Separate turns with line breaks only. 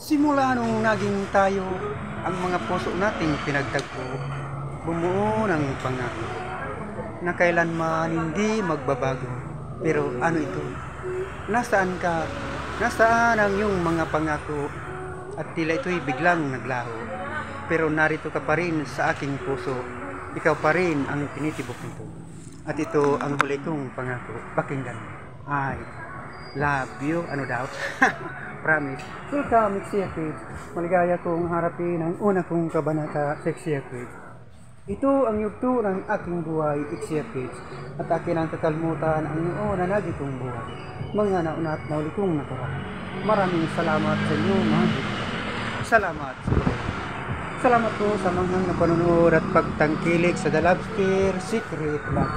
Simula nung naging tayo, ang mga puso nating pinagtagpo, bumuo ng pangako na kailanman hindi magbabago. Pero ano ito? Nasaan ka? Nasaan ang iyong mga pangako? At tila ito'y biglang naglaho. Pero narito ka pa rin sa aking puso. Ikaw pa rin ang tinitibok nito. At ito ang huli kong pangako. Pakinggan mo. I love you. Ano daw? Promise. Welcome, Exia Kids. Maligaya kong harapin ang una kong kabanata sa Exia Kids. Ito ang yugto ng aking buhay, Exia Kids. At akin ang kakalimutan ang noon na naging kong buhay. Mga nauna at nauli kong nakaraan. Maraming salamat sa inyo, mga kids. Salamat. Salamat po sa mga napanonood at pagtangkilik sa The Lobster Secret Lab.